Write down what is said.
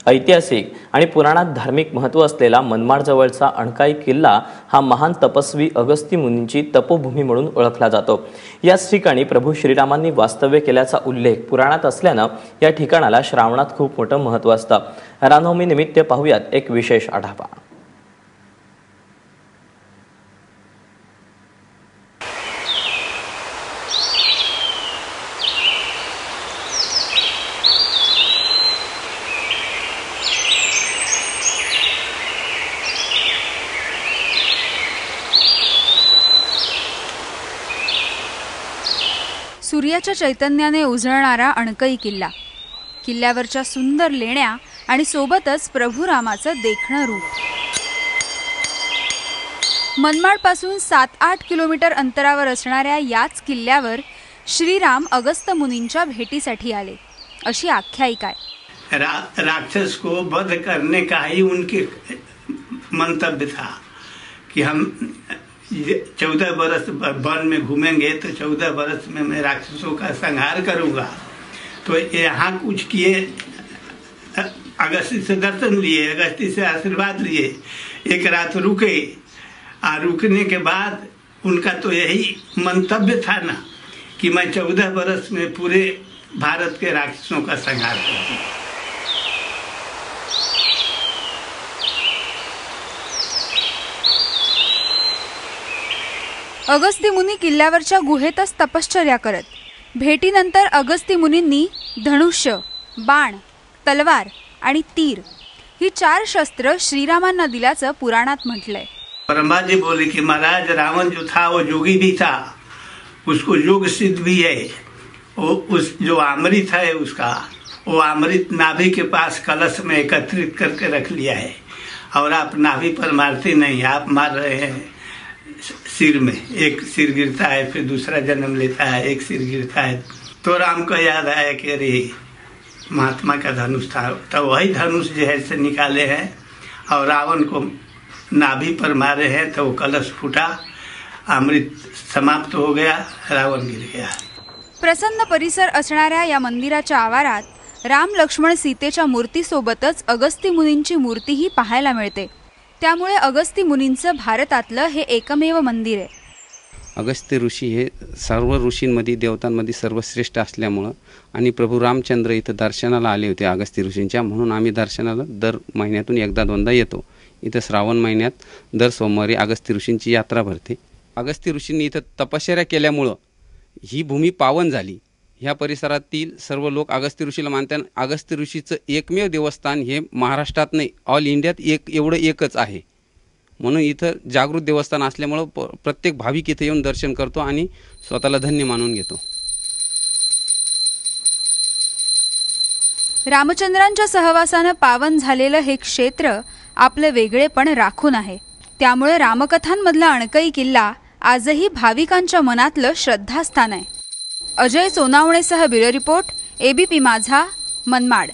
ऐतिहासिक आणि पुराणात धार्मिक महत्त्व असलेला मनमाड जवळचा अणकाई किल्ला हा महान तपस्वी अगस्ती मुनींची तपोभूमी म्हणून ओळखला जातो। याच ठिकाणी प्रभू श्रीरामांनी वास्तव्य केल्याचा उल्लेख पुराणात असल्याने या ठिकाणाला श्रावणात खूप मोठं महत्त्व असतं। रामनवमी निमित्त पाहूयात एक विशेष आढावा। सूर्याच्या चैतन्याने उजळणारा अणकई किल्ला, किल्ल्यावरच्या सुंदर लेण्या आणि सोबतच प्रभू रामाचं देखणं रूप। मनमाड पासून 7-8 किलोमीटर अंतरावर असणाऱ्या याच किल्ल्यावर श्रीराम अगस्त मुनींच्या भेटीसाठी आले अशी आख्यायिका आहे। राक्षस को वध करने का ही उनके मंतव्य था कि हम 14 बरस वन में घूमेंगे तो 14 बरस में मैं राक्षसों का संहार करूंगा। तो यहाँ कुछ किए, अगस्ती से दर्शन लिए, अगस्ती से आशीर्वाद लिए, एक रात रुके। रुकने के बाद उनका तो यही मंतव्य था ना कि मैं 14 बरस में पूरे भारत के राक्षसों का संहार करूंगा। अगस्ती मुनी किल्ल्यावरच्या गुहेतच तपश्चर्या करत, भेटीनंतर अगस्ती मुनींनी धनुष्य, बाण, तलवार आणि तीर ही 4 शस्त्र श्रीरामांना दिल्याचं पुराणात म्हटलंय। ब्रह्मा जी बोले कि महाराज रावण जो था वो योगी भी था, उसको योग सिद्ध भी है। वो उस जो अमृत है उसका, वो अमृत नाभि के पास कलश में एकत्रित करके रख लिया है। और आप नाभि पर मारते नहीं, आप मार रहे हैं सिर में। एक सिर गिरता है फिर दूसरा जन्म लेता है, एक सिर गिरता है। तो राम को याद आया कि अरे महात्मा का धनुष था, तो वही धनुष जो है से निकाले हैं और रावण को नाभि पर मारे हैं, तो वो कलश फूटा, अमृत समाप्त हो गया, रावण गिर गया। प्रसन्न परिसर असणाऱ्या या मंदिराच्या आवारात राम लक्ष्मण सीतेच्या मूर्तीसोबतच अगस्ती मुनींची मूर्तीही पाहायला मिळते। त्यामुळे अगस्ती मुनींचं भारतातलं हे एकमेव मंदिर आहे। अगस्त्य ऋषी हे सर्व ऋषींमध्ये देवतांमध्ये सर्वश्रेष्ठ असल्यामुळे आणि प्रभू रामचंद्र इथं दर्शनाला आले होते अगस्त्य ऋषींच्या, म्हणून आम्ही दर्शनाला दर महिन्यातून एकदा दोनदा येतो। इथं श्रावण महिन्यात दर सोमवारी अगस्त्य ऋषींची यात्रा भरते। अगस्त्य ऋषींनी इथं तपश्चर्या केल्यामुळं ही भूमी पावन झाली। ह्या परिसरातील सर्व लोक अगस्त्य ऋषीला मानतात। अगस्त्य ऋषीचं एकमेव देवस्थान हे महाराष्ट्रात नाही, ऑल इंडियात एकच आहे। म्हणून इथं जागृत देवस्थान असल्यामुळं प्रत्येक भाविक इथे येऊन दर्शन करतो आणि स्वतःला धन्य मानून घेतो। रामचंद्रांच्या सहवासानं पावन झालेलं हे क्षेत्र आपलं वेगळेपण राखून आहे। त्यामुळे रामकथांमधला अणकई किल्ला आजही भाविकांच्या मनातलं श्रद्धास्थान आहे। अजय सोनावणेसह ब्युरो रिपोर्ट, ABP माझा, मनमाड।